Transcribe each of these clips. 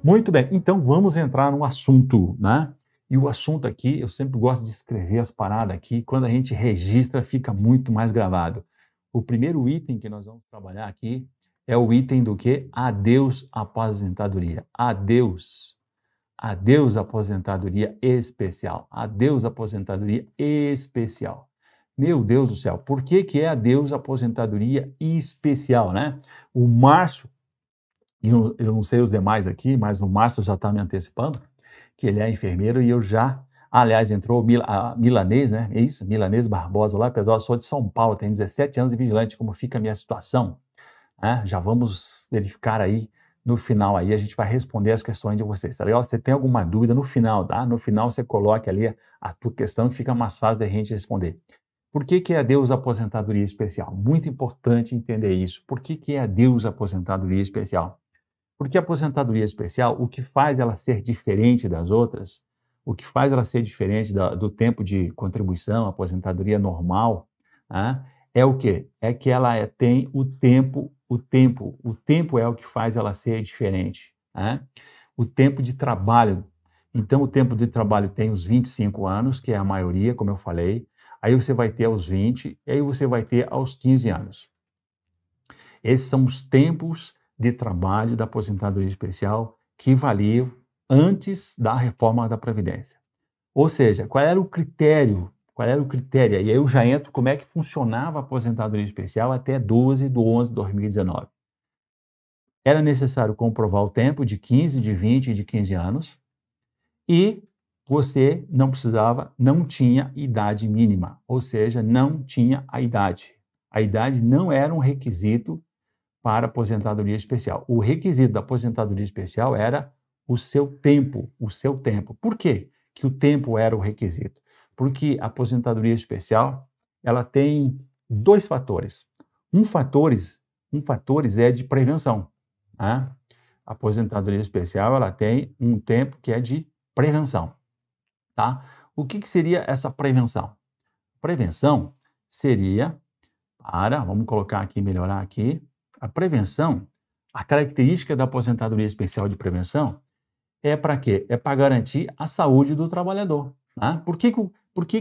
Muito bem, então vamos entrar no assunto, né? E o assunto aqui, eu sempre gosto de escrever as paradas aqui, quando a gente registra fica muito mais gravado. O primeiro item que nós vamos trabalhar aqui é o item do quê? Adeus aposentadoria. Adeus. Adeus aposentadoria especial. Adeus aposentadoria especial. Meu Deus do céu, por que que é adeus aposentadoria especial, né? O Márcio, eu não sei os demais aqui, mas o Márcio já está me antecipando, que ele é enfermeiro e eu já, aliás, entrou a Milanês, né? É isso, Milanês Barbosa, lá, Pedro, eu sou de São Paulo, tenho 17 anos de vigilante, como fica a minha situação? Já vamos verificar aí no final aí, a gente vai responder as questões de vocês, tá legal? Se você tem alguma dúvida no final, tá? No final você coloque ali a tua questão que fica mais fácil da gente responder. Por que que é adeus aposentadoria especial? Muito importante entender isso. Por que que é adeus aposentadoria especial? Porque a aposentadoria especial, o que faz ela ser diferente das outras, o que faz ela ser diferente do tempo de contribuição, aposentadoria normal, né, é o quê? É que ela tem o tempo é o que faz ela ser diferente, né? O tempo de trabalho. Então, o tempo de trabalho tem os 25 anos, que é a maioria, como eu falei, aí você vai ter aos 20, e aí você vai ter aos 15 anos. Esses são os tempos de trabalho da aposentadoria especial que valiam antes da reforma da Previdência. Ou seja, qual era o critério? Qual era o critério? E aí eu já entro como é que funcionava a aposentadoria especial até 12 de 11 de 2019. Era necessário comprovar o tempo de 15, de 20 e de 15 anos e você não tinha idade mínima, ou seja, não tinha a idade. A idade não era um requisito para aposentadoria especial. O requisito da aposentadoria especial era o seu tempo, o seu tempo. Por quê que o tempo era o requisito? Porque a aposentadoria especial, ela tem dois fatores. Um fatores é de prevenção. Né? A aposentadoria especial, ela tem um tempo que é de prevenção. Tá? O que que seria essa prevenção? Prevenção seria vamos colocar aqui, melhorar aqui, a prevenção, a característica da aposentadoria especial de prevenção é para quê? É para garantir a saúde do trabalhador. Né? Por que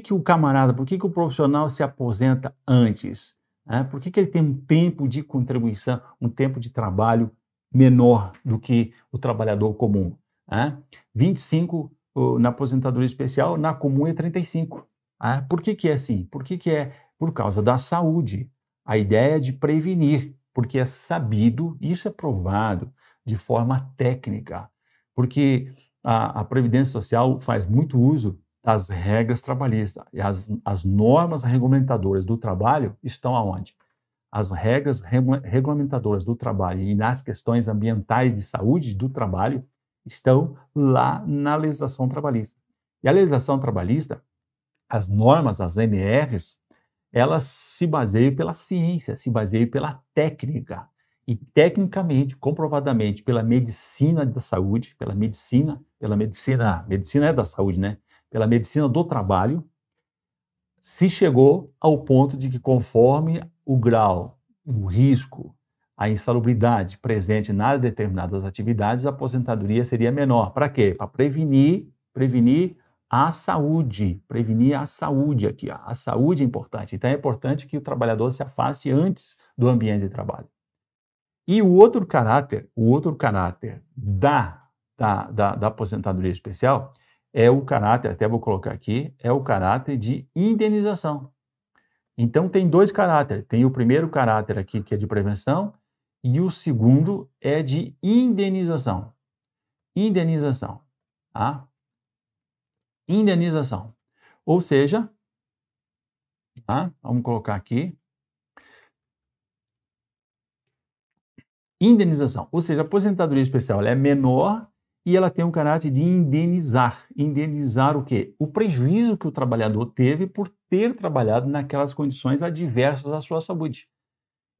que o camarada, por que que o profissional se aposenta antes? Né? Por que que ele tem um tempo de contribuição, um tempo de trabalho menor do que o trabalhador comum? Né? 25 na aposentadoria especial, na comum é 35. Por que que é assim? Por que que é? Por causa da saúde. A ideia é de prevenir, porque é sabido, isso é provado de forma técnica, porque a Previdência Social faz muito uso das regras trabalhistas, e as normas regulamentadoras do trabalho estão aonde? As regras regulamentadoras do trabalho e nas questões ambientais de saúde do trabalho estão lá na legislação trabalhista. E a legislação trabalhista, as normas, as NRs, elas se baseiam pela ciência, se baseiam pela técnica. E tecnicamente, comprovadamente, pela medicina da saúde, medicina é da saúde, né? Pela medicina do trabalho, se chegou ao ponto de que conforme o grau, o risco, a insalubridade presente nas determinadas atividades, a aposentadoria seria menor. Para quê? Para prevenir a saúde, prevenir a saúde aqui. A saúde é importante. Então é importante que o trabalhador se afaste antes do ambiente de trabalho. E o outro caráter da aposentadoria especial é o caráter, até vou colocar aqui, é o caráter de indenização. Então tem dois caráteres. Tem o primeiro caráter aqui, que é de prevenção, e o segundo é de indenização. Indenização. Tá? Indenização. Ou seja, vamos colocar aqui, indenização. Ou seja, a aposentadoria especial ela é menor e ela tem um caráter de indenizar. Indenizar o quê? O prejuízo que o trabalhador teve por ter trabalhado naquelas condições adversas à sua saúde.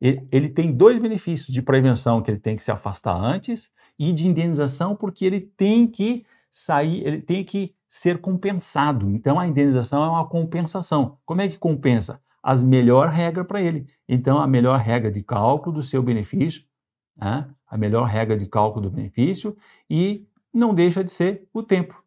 Ele tem dois benefícios, de prevenção, que ele tem que se afastar antes, e de indenização, porque ele tem que sair, ele tem que ser compensado. Então, a indenização é uma compensação. Como é que compensa? As melhores regras para ele. Então, a melhor regra de cálculo do seu benefício né? A melhor regra de cálculo do benefício e não deixa de ser o tempo.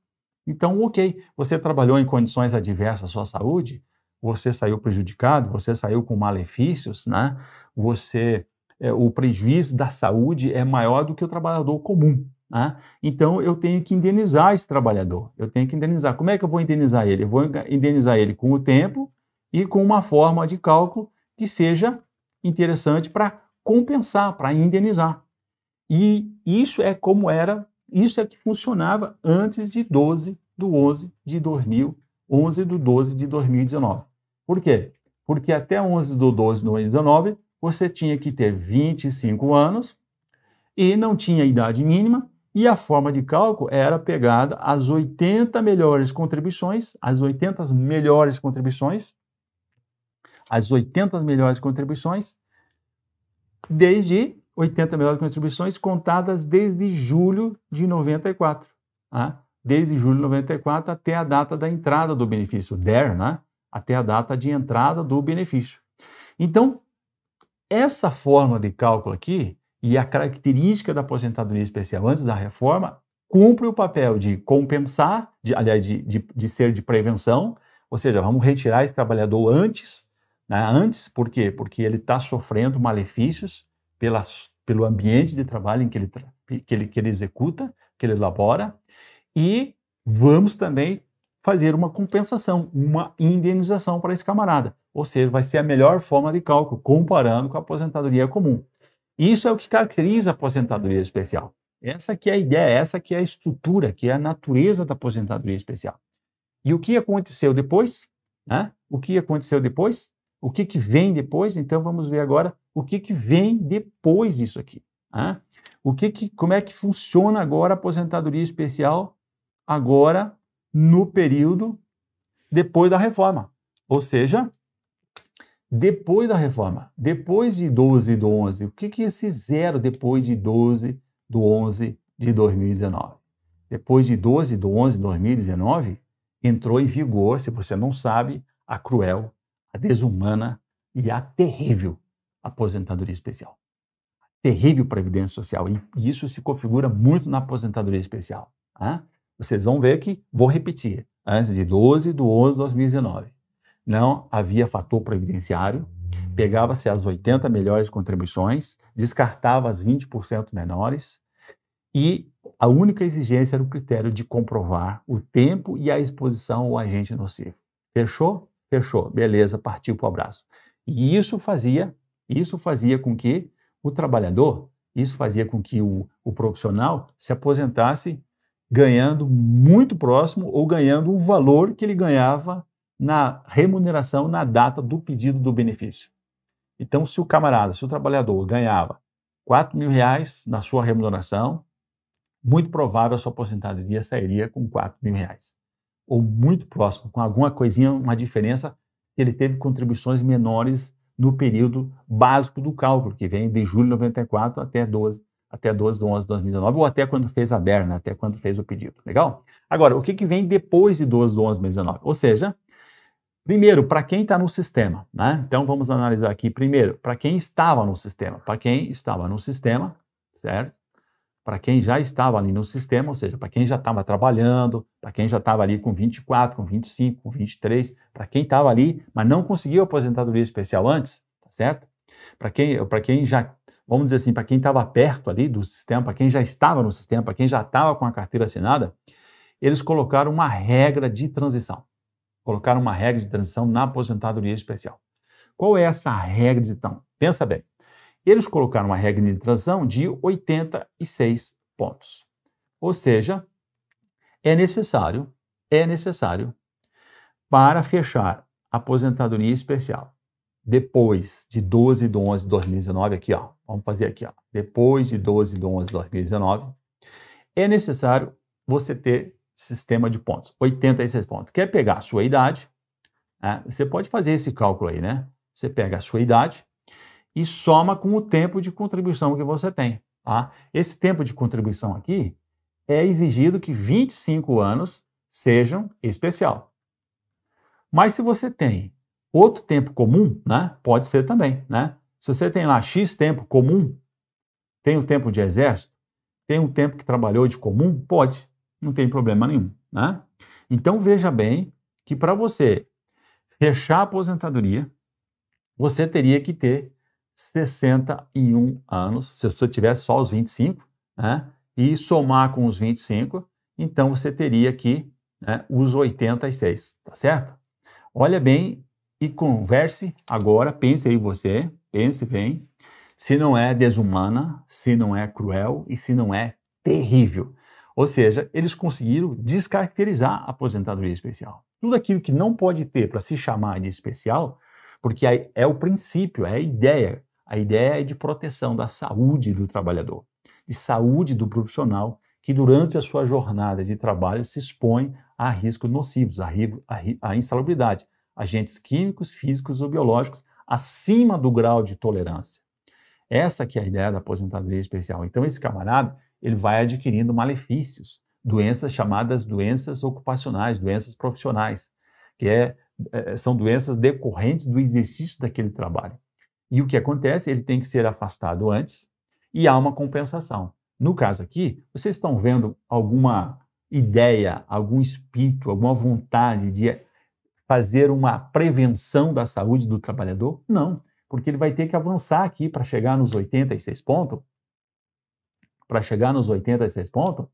Então, ok, você trabalhou em condições adversas à sua saúde, você saiu prejudicado, você saiu com malefícios, né? O prejuízo da saúde é maior do que o trabalhador comum, né? Então, eu tenho que indenizar esse trabalhador, eu tenho que indenizar. Como é que eu vou indenizar ele? Eu vou indenizar ele com o tempo e com uma forma de cálculo que seja interessante para compensar, para indenizar. E isso é como era, isso é que funcionava antes de 12/11 de 2000, 11/12 de 2019. Por quê? Porque até 11/12 de 2019 você tinha que ter 25 anos e não tinha idade mínima, e a forma de cálculo era pegada as 80 melhores contribuições, as 80 melhores contribuições, desde 80 melhores contribuições contadas desde julho de 94, tá? Desde julho de 94 até a data da entrada do benefício, né? Até a data de entrada do benefício. Então, essa forma de cálculo aqui e a característica da aposentadoria especial antes da reforma cumpre o papel de compensar, de ser de prevenção, ou seja, vamos retirar esse trabalhador antes, né? Antes, por quê? Porque ele está sofrendo malefícios pelo ambiente de trabalho em que ele executa, que ele elabora, e vamos também fazer uma compensação, uma indenização para esse camarada. Ou seja, vai ser a melhor forma de cálculo, comparando com a aposentadoria comum. Isso é o que caracteriza a aposentadoria especial. Essa que é a ideia, essa que é a estrutura, que é a natureza da aposentadoria especial. E o que aconteceu depois? Né? O que aconteceu depois? O que vem depois? Então vamos ver agora o que vem depois disso aqui. Né? Como é que funciona agora a aposentadoria especial agora no período depois da reforma? Ou seja, depois da reforma, depois de 12/11, o que é esse zero depois de 12/11 de 2019? Depois de 12/11 de 2019, entrou em vigor, se você não sabe, a cruel, a desumana e a terrível aposentadoria especial. Terrível previdência social. E isso se configura muito na aposentadoria especial. Tá? Vocês vão ver que, vou repetir, antes de 12/11 de 2019, não havia fator previdenciário, pegava-se as 80 melhores contribuições, descartava as 20% menores e a única exigência era o critério de comprovar o tempo e a exposição ao agente nocivo. Fechou? Fechou. Beleza, partiu para o abraço. E isso fazia com que o trabalhador, isso fazia com que o profissional se aposentasse ganhando muito próximo ou ganhando o valor que ele ganhava na remuneração na data do pedido do benefício. Então, se o trabalhador ganhava R$4.000 na sua remuneração, muito provável a sua aposentadoria sairia com R$4.000. Ou muito próximo, com alguma coisinha, uma diferença, ele teve contribuições menores no período básico do cálculo, que vem de julho de 94 até 12/11 de 2019, ou até quando fez a DER, né? Até quando fez o pedido. Legal? Agora, o que vem depois de 12/11 de 2019? Ou seja, primeiro, para quem está no sistema, né? Então, vamos analisar aqui primeiro, para quem estava no sistema. Para quem estava no sistema, certo? Para quem já estava ali no sistema, ou seja, para quem já estava trabalhando, para quem já estava ali com 24, com 25, com 23, para quem estava ali, mas não conseguiu aposentadoria especial antes, tá certo? Para quem já, vamos dizer assim, para quem estava perto ali do sistema, para quem já estava no sistema, para quem já estava com a carteira assinada, eles colocaram uma regra de transição. Colocaram uma regra de transição na aposentadoria especial. Qual é essa regra de transição? Pensa bem. Eles colocaram uma regra de transição de 86 pontos. Ou seja, é necessário para fechar a aposentadoria especial depois de 12/11 de 2019, aqui ó, vamos fazer aqui ó, depois de 12/11 de 2019, é necessário você ter sistema de pontos, 86 pontos. Quer pegar a sua idade, né? Você pode fazer esse cálculo aí, né? Você pega a sua idade e soma com o tempo de contribuição que você tem. Tá? Esse tempo de contribuição aqui é exigido que 25 anos sejam especial. Mas se você tem outro tempo comum, né, pode ser também. Né? Se você tem lá X tempo comum, Tem o tempo de exército? Tem um tempo que trabalhou de comum? Pode, não tem problema nenhum, né? Então, veja bem que para você fechar a aposentadoria, você teria que ter 61 anos, se você tivesse só os 25, né? E somar com os 25, então você teria aqui, né, os 86, tá certo? Olha bem e converse agora, pense aí você, pense bem, se não é desumana, se não é cruel e se não é terrível. Ou seja, eles conseguiram descaracterizar a aposentadoria especial. Tudo aquilo que não pode ter para se chamar de especial, porque é o princípio, é a ideia. A ideia é de proteção da saúde do trabalhador, de saúde do profissional que durante a sua jornada de trabalho se expõe a riscos nocivos, a insalubridade, agentes químicos, físicos ou biológicos acima do grau de tolerância. Essa que é a ideia da aposentadoria especial. Então esse camarada, ele vai adquirindo malefícios, doenças chamadas doenças ocupacionais, doenças profissionais, que são doenças decorrentes do exercício daquele trabalho. E o que acontece? Ele tem que ser afastado antes e há uma compensação. No caso aqui, vocês estão vendo alguma ideia, algum espírito, alguma vontade de fazer uma prevenção da saúde do trabalhador? Não, porque ele vai ter que avançar aqui para chegar nos 86 pontos. Para chegar nos 86 pontos,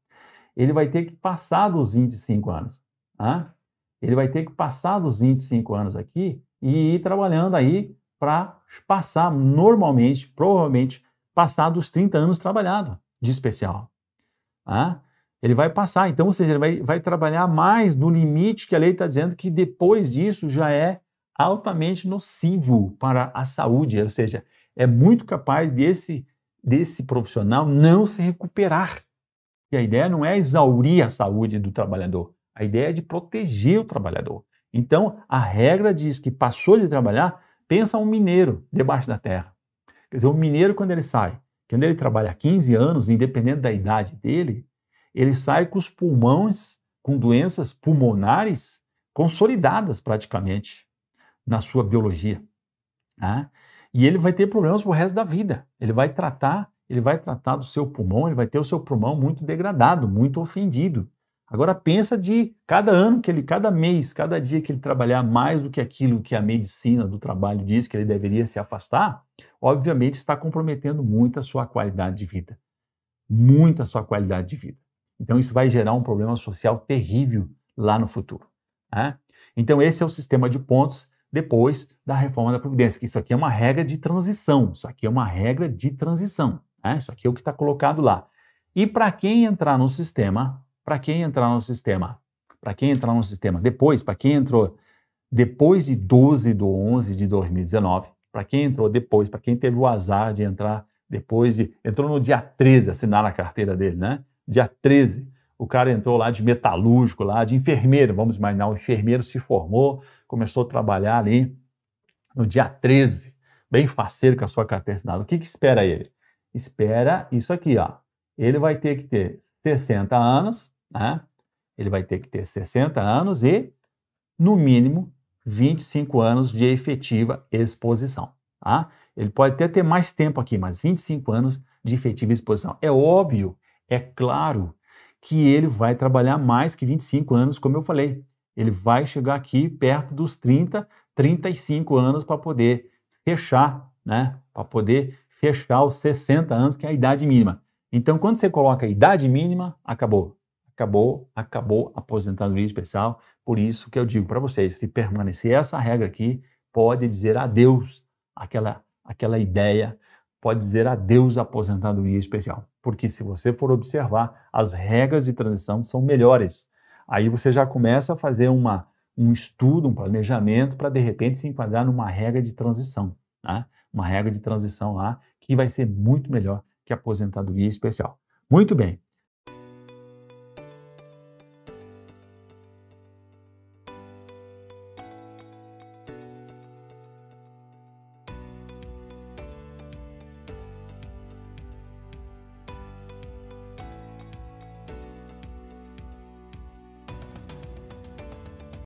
ele vai ter que passar dos 25 anos. Tá? Ele vai ter que passar dos 25 anos aqui e ir trabalhando aí para passar normalmente, provavelmente, passar dos 30 anos trabalhado de especial. Tá? Ele vai passar, então, ou seja, ele vai trabalhar mais no limite que a lei está dizendo que depois disso já é altamente nocivo para a saúde, ou seja, é muito capaz desse profissional não se recuperar. E a ideia não é exaurir a saúde do trabalhador, a ideia é de proteger o trabalhador. Então, a regra diz que passou de trabalhar, pensa um mineiro debaixo da terra. Quer dizer, o mineiro, quando ele trabalha 15 anos, independente da idade dele, ele sai com os pulmões, com doenças pulmonares consolidadas praticamente na sua biologia. Tá? E ele vai ter problemas pro resto da vida. Ele vai tratar do seu pulmão, ele vai ter o seu pulmão muito degradado, muito ofendido. Agora pensa de cada ano cada mês, cada dia que ele trabalhar mais do que aquilo que a medicina do trabalho diz que ele deveria se afastar, obviamente está comprometendo muito a sua qualidade de vida. Muito a sua qualidade de vida. Então isso vai gerar um problema social terrível lá no futuro. Né? Então esse é o sistema de pontos depois da reforma da Previdência, que isso aqui é uma regra de transição, isso aqui é uma regra de transição, né? Isso aqui é o que está colocado lá. E para quem entrar no sistema, depois, para quem entrou depois de 12/11/2019, para quem entrou depois, para quem teve o azar de entrar entrou no dia 13, assinar a carteira dele, né? Dia 13, o cara entrou lá de metalúrgico, lá de enfermeiro, vamos imaginar, o enfermeiro se formou, começou a trabalhar ali no dia 13, bem faceiro com a sua carteira assinada. O que espera ele? Espera isso aqui, ó. Ele vai ter que ter 60 anos, né? Ele vai ter que ter 60 anos e, no mínimo, 25 anos de efetiva exposição, tá? Ele pode até ter mais tempo aqui, mas 25 anos de efetiva exposição. É óbvio, é claro que ele vai trabalhar mais que 25 anos, como eu falei. Ele vai chegar aqui perto dos 30, 35 anos para poder fechar, né? Para poder fechar os 60 anos, que é a idade mínima. Então, quando você coloca a idade mínima, acabou a aposentadoria especial. Por isso que eu digo para vocês, se permanecer essa regra aqui, pode dizer adeus àquela ideia, pode dizer adeus à aposentadoria especial. Porque se você for observar, as regras de transição são melhores. Aí você já começa a fazer um estudo, um planejamento para, de repente, se enquadrar numa regra de transição. Né? Uma regra de transição lá que vai ser muito melhor que a aposentadoria especial. Muito bem.